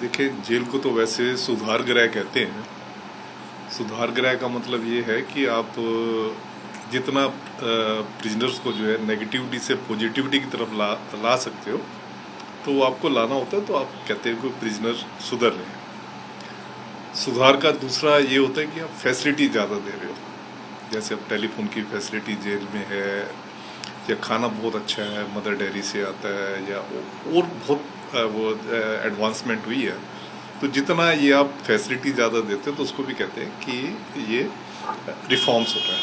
देखिए, जेल को तो वैसे सुधार गृह कहते हैं। सुधार गृह का मतलब ये है कि आप जितना प्रिजनर्स को जो है नेगेटिविटी से पॉजिटिविटी की तरफ ला सकते हो, तो वो आपको लाना होता है। तो आप कहते हैं कि प्रिजनर सुधर रहे हैं। सुधार का दूसरा ये होता है कि आप फैसिलिटी ज़्यादा दे रहे हो। जैसे अब टेलीफोन की फैसिलिटी जेल में है, या खाना बहुत अच्छा है, मदर डेयरी से आता है, या और बहुत वो एडवांसमेंट हुई है। तो जितना ये आप फैसिलिटी ज़्यादा देते हो तो उसको भी कहते हैं कि ये रिफॉर्म्स होता है।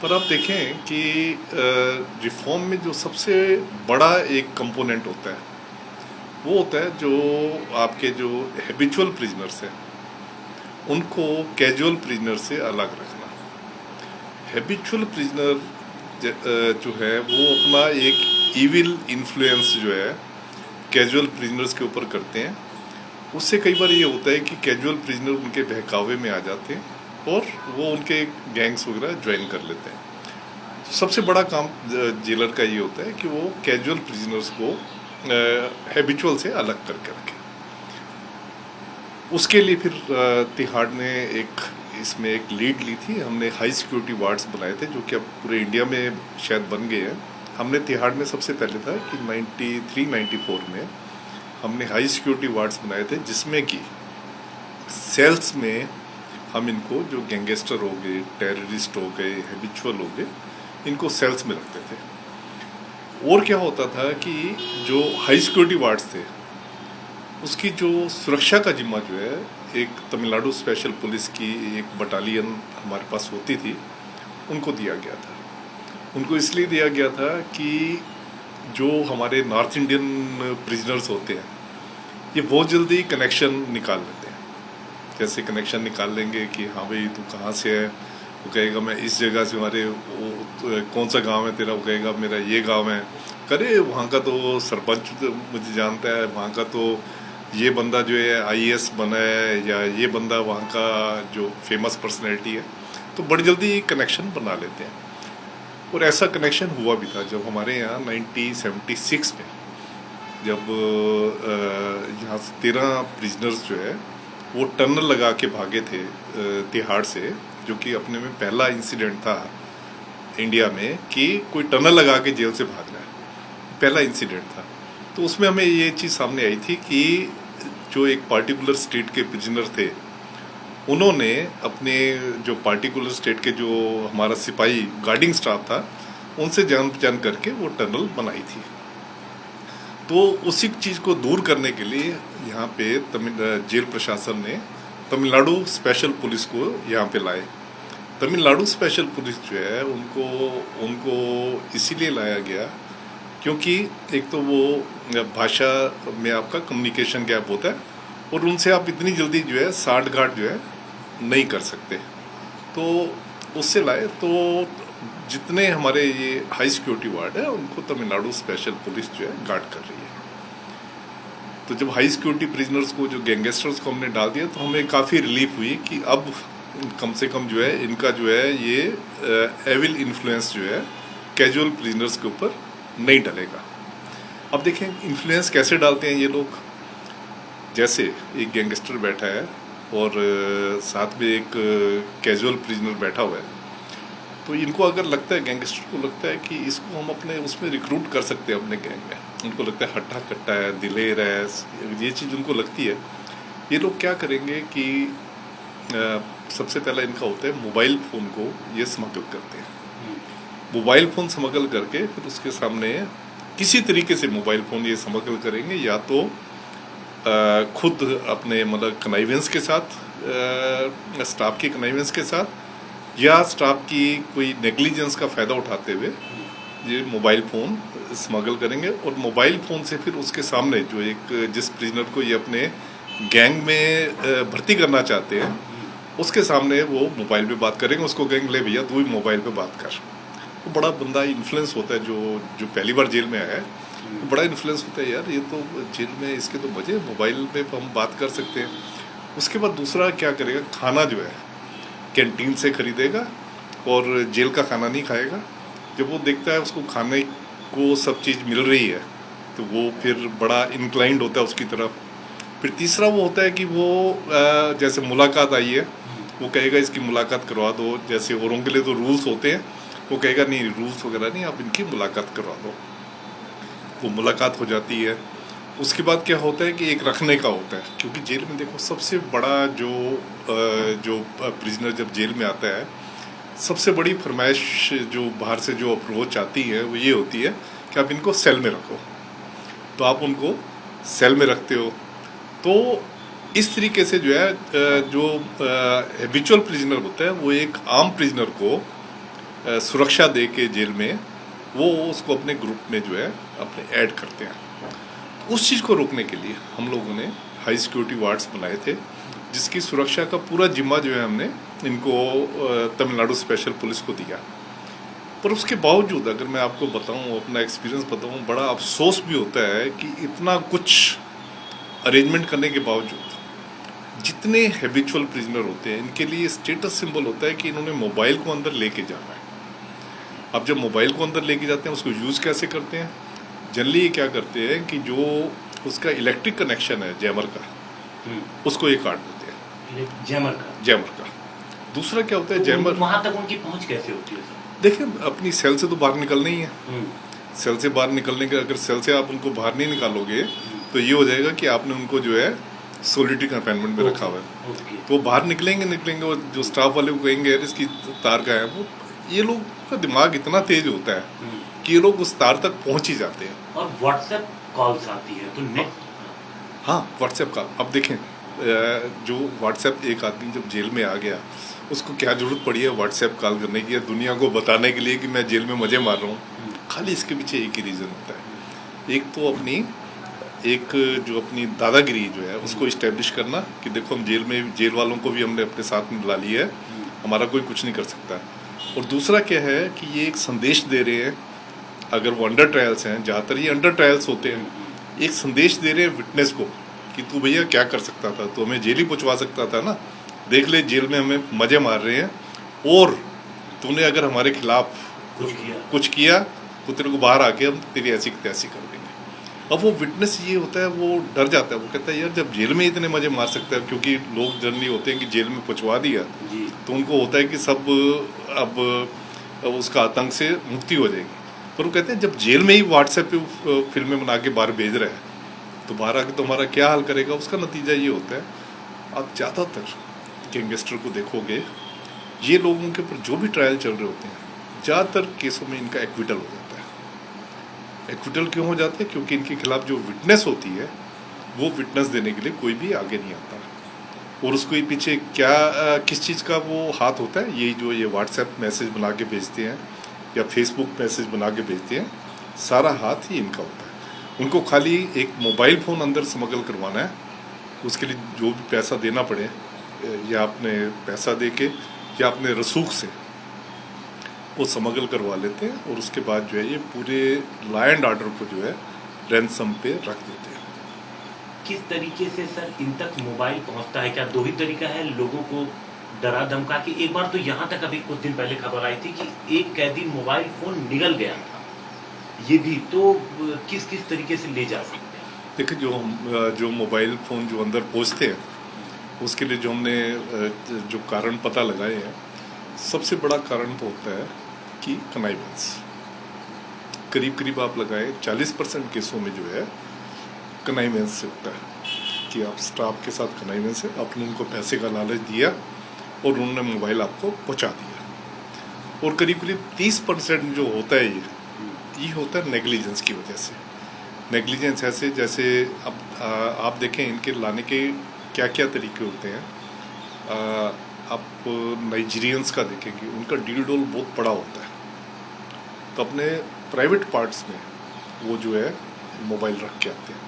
पर आप देखें कि रिफॉर्म में जो सबसे बड़ा एक कंपोनेंट होता है वो होता है जो आपके जो हैबिचुअल प्रिजनर्स हैं उनको कैजुअल प्रिजनर से अलग रखना। हैबिचुअल प्रिजनर जो है वो अपना एक इविल इन्फ्लुएंस जो है कैजुअल प्रिजनर्स के ऊपर करते हैं। उससे कई बार ये होता है कि कैजुअल प्रिजनर उनके बहकावे में आ जाते हैं और वो उनके गैंग्स वगैरह ज्वाइन कर लेते हैं। सबसे बड़ा काम जेलर का ये होता है कि वो कैजुअल प्रिजनर्स को हैबिचुअल से अलग करके रखे। उसके लिए फिर तिहाड़ ने इसमें एक लीड ली थी। हमने हाई सिक्योरिटी वार्ड्स बनाए थे जो कि अब पूरे इंडिया में शायद बन गए हैं। हमने तिहाड़ में सबसे पहले था कि 93-94 में हमने हाई सिक्योरिटी वार्ड्स बनाए थे, जिसमें कि सेल्स में हम इनको जो गैंगस्टर हो गए, टेररिस्ट हो गए, हैबिचुअल हो गए, इनको सेल्स में रखते थे। और क्या होता था कि जो हाई सिक्योरिटी वार्ड्स थे उसकी जो सुरक्षा का जिम्मा जो है एक तमिलनाडु स्पेशल पुलिस की एक बटालियन हमारे पास होती थी, उनको दिया गया था। उनको इसलिए दिया गया था कि जो हमारे नॉर्थ इंडियन प्रिजनर्स होते हैं ये बहुत जल्दी कनेक्शन निकाल लेते हैं। जैसे कनेक्शन निकाल लेंगे कि हाँ भाई तू कहाँ से है, वो कहेगा मैं इस जगह से, हमारे कौन सा गांव है तेरा, वो कहेगा मेरा ये गांव है। करे वहाँ का तो सरपंच मुझे जानता है, वहाँ का तो ये बंदा जो है आईएएस बना है, या ये बंदा वहाँ का जो फेमस पर्सनैलिटी है। तो बड़ी जल्दी कनेक्शन बना लेते हैं। और ऐसा कनेक्शन हुआ भी था जब हमारे यहाँ 1976 में जब यहाँ से 13 प्रिजनर्स जो है वो टनल लगा के भागे थे तिहाड़ से, जो कि अपने में पहला इंसिडेंट था इंडिया में कि कोई टनल लगा के जेल से भाग रहा है। पहला इंसिडेंट था। तो उसमें हमें ये चीज़ सामने आई थी कि जो एक पार्टिकुलर स्टेट के प्रिजनर थे उन्होंने अपने जो पार्टिकुलर स्टेट के जो हमारा सिपाही गार्डिंग स्टाफ था उनसे जान पहचान करके वो टनल बनाई थी। तो उसी चीज़ को दूर करने के लिए यहाँ पे जेल प्रशासन ने तमिलनाडु स्पेशल पुलिस को यहाँ पे लाए। तमिलनाडु स्पेशल पुलिस जो है उनको इसीलिए लाया गया क्योंकि एक तो वो भाषा में आपका कम्युनिकेशन गैप होता है और उनसे आप इतनी जल्दी जो है साठ गांठ जो है नहीं कर सकते। तो उससे लाए। तो जितने हमारे ये हाई सिक्योरिटी वार्ड है उनको तमिलनाडु स्पेशल पुलिस जो है गार्ड कर रही है। तो जब हाई सिक्योरिटी प्रिजनर्स को, जो गैंगस्टर्स को हमने डाल दिया, तो हमें काफ़ी रिलीफ हुई कि अब कम से कम जो है इनका जो है ये एविल इन्फ्लुएंस जो है कैजुअल प्रिजनर्स के ऊपर नहीं डलेगा। अब देखें इन्फ्लुएंस कैसे डालते हैं ये लोग। जैसे एक गैंगस्टर बैठा है और साथ में एक कैजुअल प्रिजनर बैठा हुआ है, तो इनको अगर लगता है, गैंगस्टर को लगता है कि इसको हम अपने उसमें रिक्रूट कर सकते हैं अपने गैंग में, उनको लगता है हट्टा कट्टा है, दिलेर है, ये चीज़ उनको लगती है। ये लोग क्या करेंगे कि सबसे पहला इनका होता है मोबाइल फ़ोन को ये स्मगल करते हैं। मोबाइल फ़ोन स्मगल करके फिर उसके सामने किसी तरीके से मोबाइल फ़ोन ये स्मगल करेंगे, या तो खुद अपने मतलब कनाइवेंस के साथ, स्टाफ की कनाइवेंस के साथ, या स्टाफ की कोई नेग्लिजेंस का फ़ायदा उठाते हुए ये मोबाइल फ़ोन स्मगल करेंगे। और मोबाइल फ़ोन से फिर उसके सामने जो जिस प्रिजनर को ये अपने गैंग में भर्ती करना चाहते हैं उसके सामने वो मोबाइल पे बात करेंगे। उसको कहेंगे ले भैया तू ही मोबाइल पे बात कर। तो बड़ा बंदा इन्फ्लुएंस होता है जो पहली बार जेल में आया है, तो बड़ा इन्फ्लुएंस होता है, यार ये तो जेल में इसके तो मजे, मोबाइल पे हम बात कर सकते हैं। उसके बाद दूसरा क्या करेगा, खाना जो है कैंटीन से खरीदेगा और जेल का खाना नहीं खाएगा। जब वो देखता है उसको खाने को सब चीज़ मिल रही है तो वो फिर बड़ा इंक्लाइंड होता है उसकी तरफ। फिर तीसरा वो होता है कि वो जैसे मुलाकात आई है, वो कहेगा इसकी मुलाकात करवा दो। जैसे औरों के लिए तो रूल्स होते हैं, वो कहेगा नहीं रूल्स वगैरह नहीं, आप इनकी मुलाकात करवा दो। वो मुलाकात हो जाती है। उसके बाद क्या होता है कि एक रखने का होता है, क्योंकि जेल में देखो सबसे बड़ा जो प्रिजनर जब जेल में आता है, सबसे बड़ी फरमाइश जो बाहर से जो अप्रोच आती है वो ये होती है कि आप इनको सेल में रखो। तो आप उनको सेल में रखते हो, तो इस तरीके से जो है जो हैबिचुअल प्रिजनर होता है वो एक आम प्रिजनर को सुरक्षा दे के जेल में वो उसको अपने ग्रुप में जो है अपने ऐड करते हैं। उस चीज़ को रोकने के लिए हम लोगों ने हाई सिक्योरिटी वार्ड्स बनाए थे, जिसकी सुरक्षा का पूरा जिम्मा जो है हमने इनको तमिलनाडु स्पेशल पुलिस को दिया। पर उसके बावजूद अगर मैं आपको बताऊं, अपना एक्सपीरियंस बताऊं, बड़ा अफसोस भी होता है कि इतना कुछ अरेंजमेंट करने के बावजूद जितने हैबिचुअल प्रिजनर होते हैं इनके लिए स्टेटस सिंबल होता है कि इन्होंने मोबाइल को अंदर लेके जाना है। अब जब मोबाइल को अंदर लेके जाते हैं उसको यूज़ कैसे करते हैं? जनरली ये क्या करते हैं कि जो उसका इलेक्ट्रिक कनेक्शन है जैमर का, उसको ये काट देते हैं। जैमर का। दूसरा क्या होता है, तो जैमर वहां तक उनकी पहुंच कैसे होती है सर? देखिए, अपनी सेल से तो बाहर निकलना ही है। सेल से बाहर निकलने का, अगर सेल से आप उनको बाहर नहीं निकालोगे तो ये हो जाएगा कि आपने उनको जो है सोलिटरी कन्फाइनमेंट में रखा हुआ है। तो वो बाहर निकलेंगे और जो स्टाफ वाले को कहेंगे यार इसकी तार का है, वो ये लोग का दिमाग इतना तेज होता है कि ये लोग उस तार तक पहुंच ही जाते हैं। और व्हाट्सएप कॉल्स आती है तो नेक्स्ट, हाँ, व्हाट्सएप का अब देखें, जो व्हाट्सएप एक आदमी जब जेल में आ गया उसको क्या जरूरत पड़ी है व्हाट्सएप कॉल करने की, दुनिया को बताने के लिए कि मैं जेल में मजे मार रहा हूँ। खाली इसके पीछे एक ही रीज़न होता है, एक तो जो अपनी दादागिरी जो है उसको इस्टेब्लिश करना कि देखो हम जेल वालों को भी हमने अपने साथ में बुला लिया है, हमारा कोई कुछ नहीं कर सकता। और दूसरा क्या है कि ये एक संदेश दे रहे हैं, अगर वो अंडर ट्रायल्स हैं, ज़्यादातर ये अंडर ट्रायल्स होते हैं, एक संदेश दे रहे हैं विटनेस को कि तू भैया क्या कर सकता था, तो हमें जेल ही पहुँचवा सकता था ना, देख ले जेल में हमें मज़े मार रहे हैं, और तूने अगर हमारे खिलाफ कुछ किया तो तेरे को बाहर आके हम तेरी ऐसी तैसी कर देंगे। अब वो विटनेस ये होता है, वो डर जाता है, वो कहता है यार जब जेल में इतने मज़े मार सकता है, क्योंकि लोग जनरली होते हैं कि जेल में पहुँचवा दिया तो उनको होता है कि सब अब उसका आतंक से मुक्ति हो जाएगी। पर वो कहते हैं जब जेल में ही व्हाट्सएप पे फिल्में बना के बाहर भेज रहा है तो बाहर आके तो हमारा क्या हाल करेगा। उसका नतीजा ये होता है, आप ज़्यादातर गैंगस्टर को देखोगे, ये लोगों के ऊपर जो भी ट्रायल चल रहे होते हैं ज़्यादातर केसों में इनका एक्विटल हो जाता है। एक्विटल क्यों हो जाता है? क्योंकि इनके खिलाफ जो विटनेस होती है वो विटनेस देने के लिए कोई भी आगे नहीं आता, और उसको पीछे क्या किस चीज़ का वो हाथ होता है, यही जो ये व्हाट्सएप मैसेज बना के भेजते हैं या फेसबुक मैसेज बना के भेजते हैं, सारा हाथ ही इनका होता है। उनको खाली एक मोबाइल फ़ोन अंदर स्मगल करवाना है, उसके लिए जो भी पैसा देना पड़े, या अपने पैसा दे के या अपने रसूख से वो स्मगल करवा लेते हैं, और उसके बाद जो है ये पूरे लॉ एंड ऑर्डर को जो है रैंसम पे रख देते हैं। किस तरीके से सर इन तक मोबाइल पहुंचता है? क्या दो ही तरीका है लोगों को डरा धमका के? एक बार तो यहाँ तक अभी कुछ दिन पहले खबर आई थी कि एक कैदी मोबाइल फोन निगल गया था, ये भी तो किस किस तरीके से ले जा सकते हैं? देखिए, जो मोबाइल फ़ोन जो अंदर पहुँचते हैं उसके लिए जो हमने जो कारण पता लगाए हैं, सबसे बड़ा कारण तो होता है कि कनाइवेंस। करीब आप लगाए 40% केसों में जो है कनाइवेंस से होता है कि आप स्टाफ के साथ कनाइवेंस है, आपने उनको पैसे का लालच दिया और उन्होंने मोबाइल आपको पहुंचा दिया। और करीब 30% जो होता है ये होता है नेग्लिजेंस की वजह से। नेग्लिजेंस ऐसे जैसे अब आप देखें इनके लाने के क्या क्या तरीके होते हैं। आप नाइजीरियंस का देखेंगे, उनका डील डोल बहुत बड़ा होता है, तो अपने प्राइवेट पार्ट्स में वो जो है मोबाइल रख के आते हैं।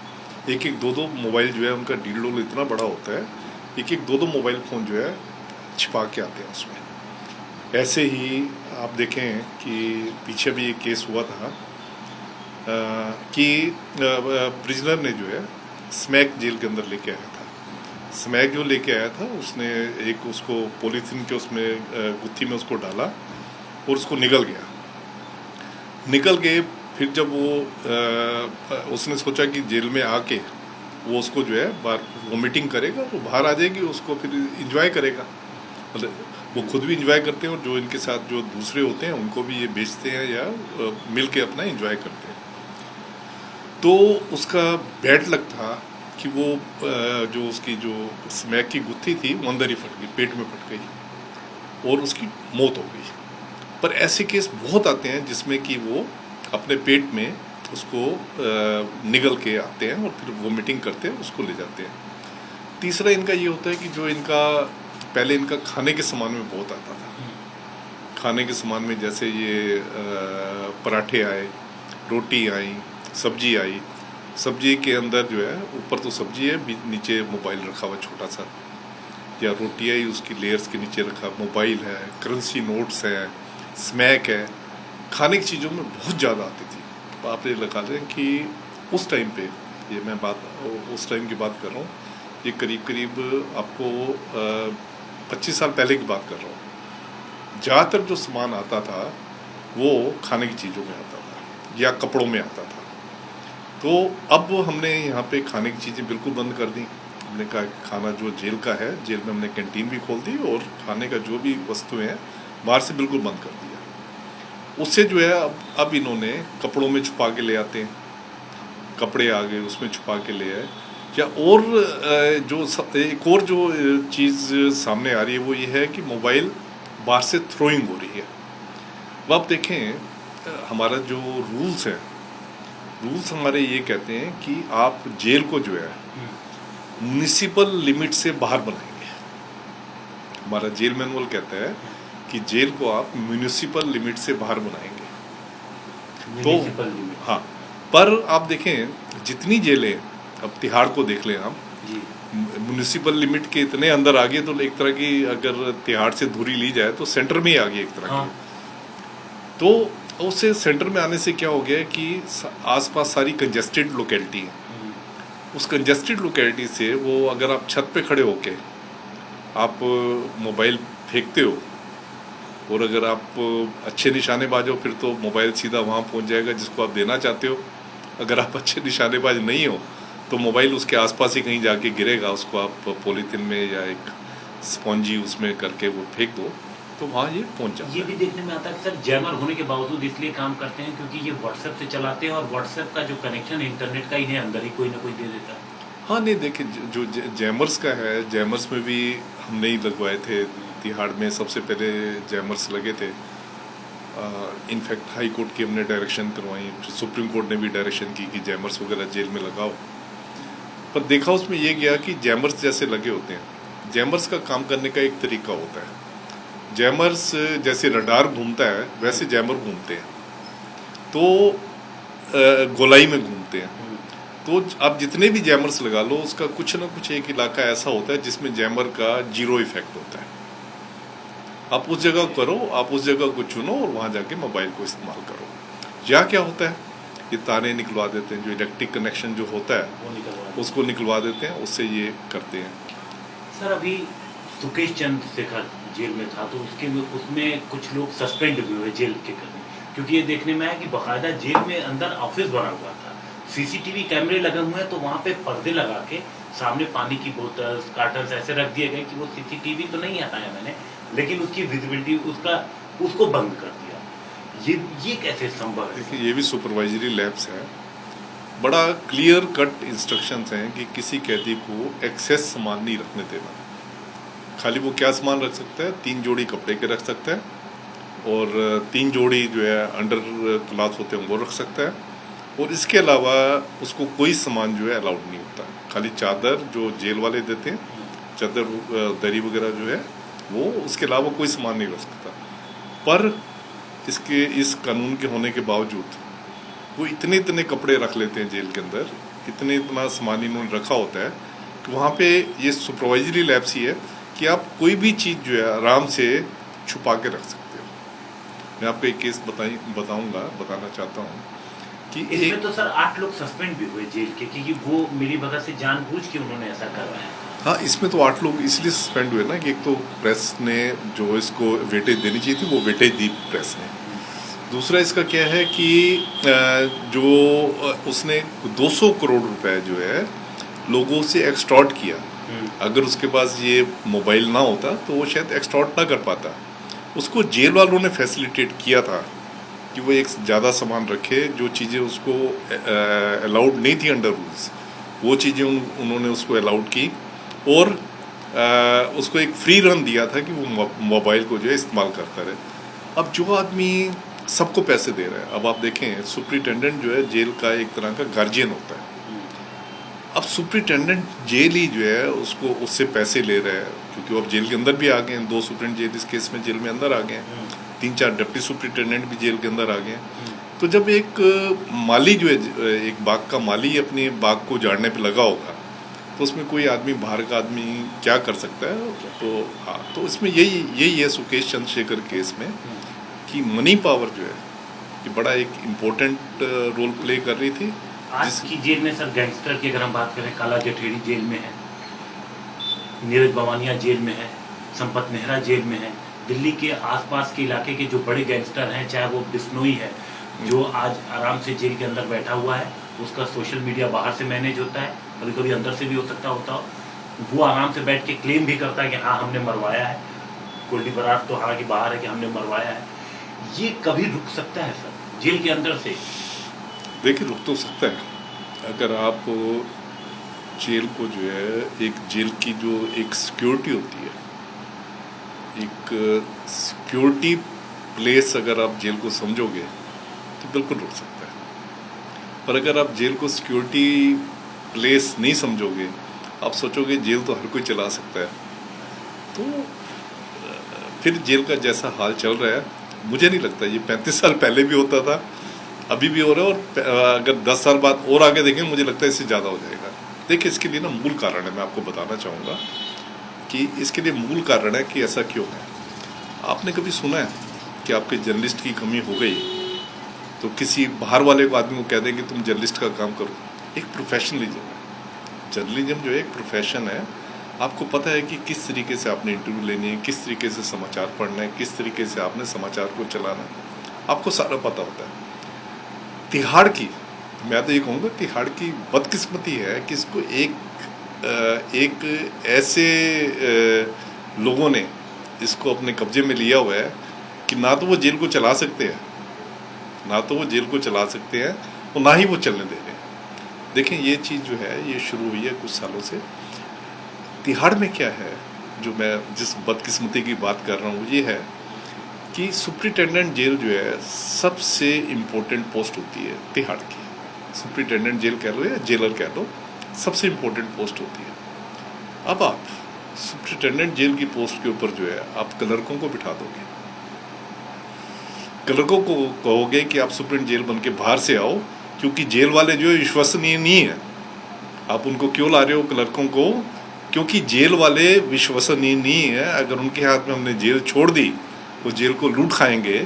एक दो मोबाइल जो है उनका डील डोल इतना बड़ा होता है, एक दो मोबाइल फ़ोन जो है छिपा के आते हैं उसमें। ऐसे ही आप देखें कि पीछे भी एक केस हुआ था कि प्रिजनर ने जो है स्मैक जेल के अंदर लेके आया था। स्मैक जो लेके आया था उसने एक उसको पॉलीथीन के उसमें गुत्थी में उसको डाला और उसको निकल गए। फिर जब वो उसने सोचा कि जेल में आके वो उसको जो है बाहर वोमिटिंग करेगा, वो बाहर आ जाएगी, उसको फिर इंजॉय करेगा। मतलब वो खुद भी इंजॉय करते हैं और जो इनके साथ जो दूसरे होते हैं उनको भी ये बेचते हैं या मिल के अपना इंजॉय करते हैं। तो उसका बैड लक था कि वो जो उसकी जो स्मैक की गुत्थी थी वो अंदर ही फट गई, पेट में फट गई और उसकी मौत हो गई। पर ऐसे केस बहुत आते हैं जिसमें कि वो अपने पेट में उसको निगल के आते हैं और फिर वोमिटिंग करते हैं, उसको ले जाते हैं। तीसरा इनका ये होता है कि जो इनका पहले इनका खाने के सामान में बहुत आता था। खाने के सामान में जैसे ये पराठे आए, रोटी आई, सब्जी आई। सब्जी के अंदर जो है ऊपर तो सब्जी है, नीचे मोबाइल रखा हुआ छोटा सा, या रोटी आई उसकी लेयर्स के नीचे रखा मोबाइल है, करेंसी नोट्स है, स्मैक है। खाने की चीज़ों में बहुत ज़्यादा आती थी। तो आप ये लगा लें कि उस टाइम पे, ये मैं उस टाइम की बात कर रहा हूँ, ये करीब करीब आपको 25 साल पहले की बात कर रहा हूँ। ज़्यादातर जो सामान आता था वो खाने की चीज़ों में आता था या कपड़ों में आता था। तो अब हमने यहाँ पे खाने की चीज़ें बिल्कुल बंद कर दी। हमने कहा कि खाना जो जेल का है, जेल में हमने कैंटीन भी खोल दी और खाने का जो भी वस्तुएं हैं बाहर से बिल्कुल बंद कर दिया। उससे जो है अब इन्होंने कपड़ों में छुपा के ले आते हैं, कपड़े आ गए उसमें छुपा के ले आए। या और जो एक और जो चीज़ सामने आ रही है वो ये है कि मोबाइल बाहर से थ्रोइंग हो रही है। अब आप देखें हमारा जो रूल्स हमारे ये कहते हैं कि आप जेल को जो है म्युनिसिपल लिमिट से बाहर बनाएंगे। हमारा जेल मैनुअल कहता है कि जेल को आप म्युनिसिपल लिमिट से बाहर बनाएंगे। तो हाँ, पर आप देखें जितनी जेलें, अब तिहाड़ को देख लें आप, म्युनिसिपल लिमिट के इतने अंदर आ गए तो एक तरह की, अगर तिहाड़ से दूरी ली जाए तो सेंटर में ही आ गई एक तरह की। तो उससे सेंटर में आने से क्या हो गया कि आसपास सारी कंजेस्टेड लोकेलिटी है। उस कंजेस्टेड लोकेलिटी से वो अगर आप छत पे खड़े होके आप मोबाइल फेंकते हो और अगर आप अच्छे निशानेबाज हो फिर तो मोबाइल सीधा वहाँ पहुँच जाएगा जिसको आप देना चाहते हो। अगर आप अच्छे निशानेबाज नहीं हो तो मोबाइल उसके आसपास ही कहीं जाके गिरेगा, उसको आप पॉलीथिन में या एक स्पॉन्जी उसमें करके वो फेंक दो तो वहाँ ये पहुँच जाता है। ये भी देखने में आता है कि सर जैमर होने के बावजूद इसलिए काम करते हैं क्योंकि ये व्हाट्सएप से चलाते हैं और व्हाट्सएप का जो कनेक्शन है इंटरनेट का इन्हें अंदर ही कोई ना कोई दे देता है। हाँ नहीं, देखिए जो जैमर्स का है, जैमर्स में भी हमने ही लगवाए थे। तिहाड़ में सबसे पहले जैमर्स लगे थे। इनफैक्ट हाई कोर्ट की हमने डायरेक्शन करवाई, सुप्रीम कोर्ट ने भी डायरेक्शन की कि जैमर्स वगैरह जेल में लगाओ। पर देखा उसमें ये गया कि जैमर्स जैसे लगे होते हैं, जैमर्स का काम करने का एक तरीका होता है। जैमर्स जैसे रडार घूमता है वैसे जैमर घूमते हैं, तो गोलाई में घूमते हैं। तो आप जितने भी जैमर्स लगा लो उसका कुछ ना कुछ एक इलाका ऐसा होता है जिसमें जैमर का 0 इफेक्ट होता है। आप उस जगह करो, आप उस जगह को चुनो और वहाँ जाके मोबाइल को इस्तेमाल करो। या क्या होता है, ये तारे निकलवा देते हैं, जो इलेक्ट्रिक कनेक्शन जो होता है उसको निकलवा देते हैं, उससे ये करते हैं। सर अभी सुकेश चंद्रशेखर जेल में था तो उसमें कुछ लोग सस्पेंड भी हुए जेल के करने, क्योंकि ये देखने में आया कि बाकायदा जेल में अंदर ऑफिस बना हुआ था, सीसीटीवी कैमरे लगे हुए हैं, तो वहाँ पे पर्दे लगा के सामने पानी की बोतल कार्टन्स ऐसे रख दिए गए कि वो सीसीटीवी तो नहीं हटाया मैंने, लेकिन उसकी विजिबिलिटी उसको बंद कर दिया। ये कैसे संभव है? देखिए ये भी सुपरवाइजरी लैब्स है। बड़ा क्लियर कट इंस्ट्रक्शंस हैं कि किसी कैदी को एक्सेस सामान नहीं रखने देना। खाली वो क्या सामान रख सकता है, 3 जोड़ी कपड़े के रख सकता है और 3 जोड़ी जो है अंडर क्लॉथ होते हैं वो रख सकता है, और इसके अलावा उसको कोई सामान जो है अलाउड नहीं होता। खाली चादर जो जेल वाले देते हैं, चादर दरी वगैरह जो है वो, उसके अलावा कोई सामान नहीं रख सकता। पर इस कानून के होने के बावजूद वो इतने कपड़े रख लेते हैं जेल के अंदर, इतना सामान इन्होंने रखा होता है कि वहाँ पे ये सुपरवाइजरी लैब्स ही है कि आप कोई भी चीज़ जो है आराम से छुपा के रख सकते हो। मैं आपको एक केस बताना चाहता हूँ कि इसमें तो सर 8 लोग सस्पेंड भी हुए जेल के, क्योंकि वो मिली भगत से जानबूझ के उन्होंने ऐसा करवाया। हाँ, इसमें तो 8 लोग इसलिए सस्पेंड हुए ना कि एक तो प्रेस ने जो इसको वेटेज देनी चाहिए थी वो वेटेज दी प्रेस ने। दूसरा इसका क्या है कि जो उसने 200 करोड़ रुपए जो है लोगों से एक्सटॉर्ट किया। अगर उसके पास ये मोबाइल ना होता तो वो शायद एक्सटॉर्ट ना कर पाता। उसको जेल वालों ने फैसिलिटेट किया था कि वो एक ज़्यादा सामान रखे, जो चीज़ें उसको अलाउड नहीं थी अंडर रूल्स, वो चीज़ें उन्होंने उसको अलाउड की, और उसको एक फ्री रन दिया था कि वो मोबाइल को जो है इस्तेमाल करता रहे। अब जो आदमी सबको पैसे दे रहा है, अब आप देखें सुप्रिटेंडेंट जो है जेल का एक तरह का गार्जियन होता है। अब सुप्रिटेंडेंट जेल ही जो है उसको उससे पैसे ले रहा है, क्योंकि वो अब जेल के अंदर भी आ गए हैं। 2 सुप्रिटेंडेंट जेल इस केस में जेल में अंदर आ गए हैं, 3-4 डिप्टी सुप्रिटेंडेंट भी जेल के अंदर आ गए हैं। तो जब एक माली जो है, एक बाग का माली अपने बाग को उजाड़ने पे लगा होगा, तो उसमें कोई आदमी, बाहर का आदमी क्या कर सकता है? तो हाँ, तो इसमें यही है सुकेश चंद्रशेखर केस में कि मनी पावर जो है ये बड़ा एक इम्पोर्टेंट रोल प्ले कर रही थी। आज की जेल में सर गैंगस्टर की अगर हम बात करें, काला जठेरी जेल में है, नीरज बवानिया जेल में है, संपत नेहरा जेल में है। दिल्ली के आसपास के इलाके के जो बड़े गैंगस्टर हैं, चाहे वो बिश्नोई है जो आज आराम से जेल के अंदर बैठा हुआ है, उसका सोशल मीडिया बाहर से मैनेज होता है, कभी कभी अंदर से भी हो सकता होता हो, वो आराम से बैठ के क्लेम भी करता है कि हाँ हमने मरवाया है। गोल्डी बरार तो हालांकि बाहर है कि हमने मरवाया है। ये कभी रुक सकता है सर जेल के अंदर से? देखिए, रुक तो सकता है अगर आप जेल को जो है, एक जेल की जो एक सिक्योरिटी होती है, एक सिक्योरिटी प्लेस अगर आप जेल को समझोगे तो बिल्कुल रुक सकता है। पर अगर आप जेल को सिक्योरिटी प्लेस नहीं समझोगे, आप सोचोगे जेल तो हर कोई चला सकता है, तो फिर जेल का जैसा हाल चल रहा है, मुझे नहीं लगता ये 35 साल पहले भी होता था, अभी भी हो रहा है, और अगर 10 साल बाद और आगे देखें मुझे लगता है इससे ज़्यादा हो जाएगा। देखिए, इसके लिए ना मूल कारण है, मैं आपको बताना चाहूँगा कि इसके लिए मूल कारण है कि ऐसा क्यों है। आपने कभी सुना है कि आपके जर्नलिस्ट की कमी हो गई तो किसी बाहर वाले को आदमी को कह दें कि तुम जर्नलिस्ट का काम करो? एक प्रोफेशनलिज्म है। जर्नलिज्म जो है एक प्रोफेशन है। आपको पता है कि किस तरीके से आपने इंटरव्यू लेनी है, किस तरीके से समाचार पढ़ना है, किस तरीके से आपने समाचार को चलाना है, आपको सारा पता होता है। तिहाड़ की, मैं तो ये कहूँगा तिहाड़ की बदकिस्मती है कि इसको एक ऐसे लोगों ने इसको अपने कब्जे में लिया हुआ है कि ना तो वो जेल को चला सकते हैं, और ना ही वो चलने दे रहे हैं। देखें, ये चीज़ जो है ये शुरू हुई है कुछ सालों से। तिहाड़ में क्या है, जो मैं जिस बदकिस्मती की बात कर रहा हूँ, ये है कि सुप्रिटेंडेंट जेल जो है सबसे इम्पोर्टेंट पोस्ट होती है तिहाड़ की। सुप्रिटेंडेंट जेल कह लो या जेलर कह लो, सबसे इम्पोर्टेंट पोस्ट होती है। अब आप सुप्रिटेंडेंट जेल की पोस्ट के ऊपर जो है आप क्लर्कों को बिठा दोगे, क्लर्कों को कहोगे कि आप सुप्रिटेंडेंट जेल बन के बाहर से आओ, क्योंकि जेल वाले जो है विश्वसनीय नहीं है। आप उनको क्यों ला रहे हो क्लर्कों को? क्योंकि जेल वाले विश्वसनीय नहीं है। अगर उनके हाथ में हमने जेल छोड़ दी, वो जेल को लूट खाएंगे।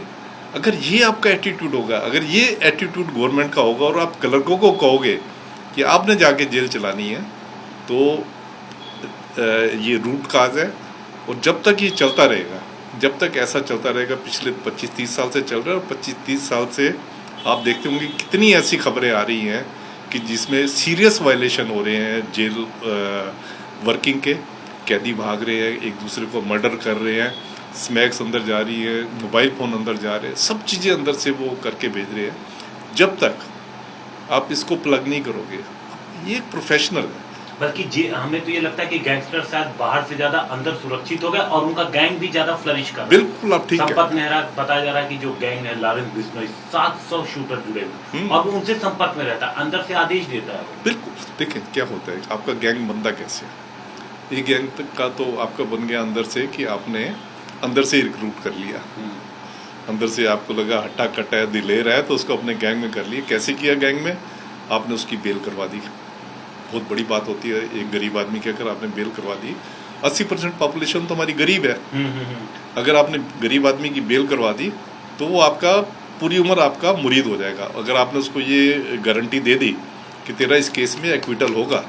अगर ये आपका एटीट्यूड होगा, अगर ये एटीट्यूड गवर्नमेंट का होगा और आप क्लर्कों को कहोगे कि आपने जाके जेल चलानी है, तो ये रूट काज है। और जब तक ये चलता रहेगा, जब तक ऐसा चलता रहेगा, पिछले 25-30 साल से चल रहा है, और 25-30 साल से आप देखते होंगे कितनी ऐसी खबरें आ रही हैं कि जिसमें सीरियस वायलेशन हो रहे हैं जेल वर्किंग के। कैदी भाग रहे हैं, एक दूसरे को मर्डर कर रहे हैं, स्मैक्स अंदर जा रही है, मोबाइल फ़ोन अंदर जा रहे हैं, सब चीज़ें अंदर से वो करके भेज रहे हैं। जब तक आप इसको प्लग नहीं करोगे, ये एक प्रोफेशनल है। बल्कि हमें तो ये लगता है कि गैंगस्टर शायद बाहर से ज्यादा अंदर सुरक्षित हो गए और उनका गैंग भी ज्यादा फ्लरिश कर रहा है। बिल्कुल, आप ठीक है। संपत नेहरा बताया जा रहा है कि जो गैंग है लॉरेंस बिश्नोई, 700 शूटर जुड़े हुए और वो उनसे संपर्क में रहता है, अंदर से आदेश देता है। बिल्कुल, देखें क्या होता है, आपका गैंग बनता कैसे है? ये गैंग का तो आपका बन गया अंदर से कि आपने अंदर से ही रिक्रूट कर लिया। अंदर से आपको लगा हट्टा कट्टा है, दिलेर है, तो उसको अपने गैंग में कर लिया। कैसे किया गैंग में? आपने उसकी बेल करवा दी। बहुत बड़ी बात होती है एक गरीब आदमी की, अगर आपने बेल करवा दी। 80% पॉपुलेशन तो हमारी गरीब है। अगर आपने गरीब आदमी की बेल करवा दी तो वो आपका पूरी उम्र आपका मुरीद हो जाएगा। अगर आपने उसको ये गारंटी दे दी कि तेरा इस केस में एक्विटल होगा।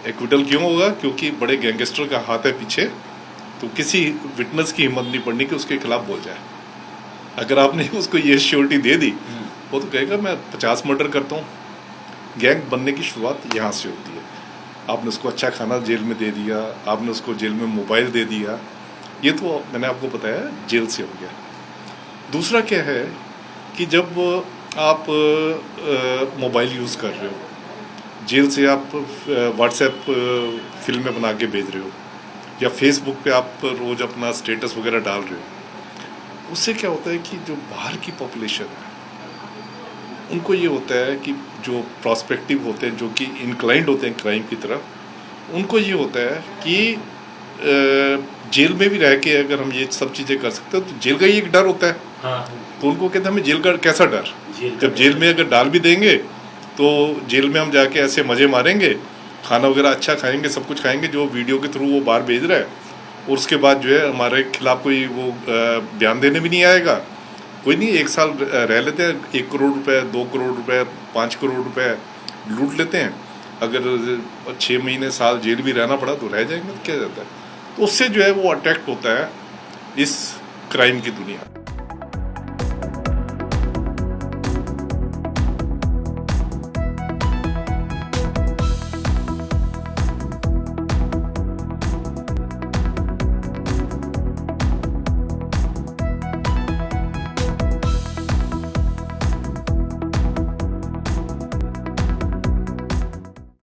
एक्विटल क्यों होगा? क्योंकि बड़े गैंगस्टर का हाथ है पीछे, तो किसी विटनेस की हिम्मत नहीं पड़नी कि उसके खिलाफ बोल जाए। अगर आपने उसको ये श्योरिटी दे दी, वो तो कहेगा मैं 50 मर्डर करता हूँ, गैंग बनने की शुरुआत यहाँ से होती है। आपने उसको अच्छा खाना जेल में दे दिया, आपने उसको जेल में मोबाइल दे दिया, ये तो मैंने आपको बताया जेल से हो गया। दूसरा क्या है कि जब आप मोबाइल यूज़ कर रहे हो, जेल से आप व्हाट्सएप फिल्में बना के भेज रहे हो या फेसबुक पे आप रोज़ अपना स्टेटस वगैरह डाल रहे हो, उससे क्या होता है कि जो बाहर की पॉपुलेशन है उनको ये होता है कि जो प्रॉस्पेक्टिव होते हैं, जो कि इंक्लाइंड होते हैं क्राइम की तरफ, उनको ये होता है कि जेल में भी रह के अगर हम ये सब चीज़ें कर सकते हैं तो जेल का ही एक डर होता है। हाँ, तो उनको कहते हैं हमें जेल का कैसा डर, जेल का जब जेल में अगर डाल भी देंगे तो जेल में हम जाके ऐसे मज़े मारेंगे, खाना वगैरह अच्छा खाएंगे, सब कुछ खाएंगे जो वीडियो के थ्रू वो बाहर भेज रहा है, और उसके बाद जो है हमारे खिलाफ कोई वो बयान देने भी नहीं आएगा। कोई नहीं, 1 साल रह लेते हैं, 1 करोड़ रुपए, 2 करोड़ रुपए, 5 करोड़ रुपए लूट लेते हैं। अगर 6 महीने साल जेल भी रहना पड़ा तो रह जाएंगे, तो क्या जाता है। तो उससे जो है वो अट्रैक्ट होता है इस क्राइम की दुनिया।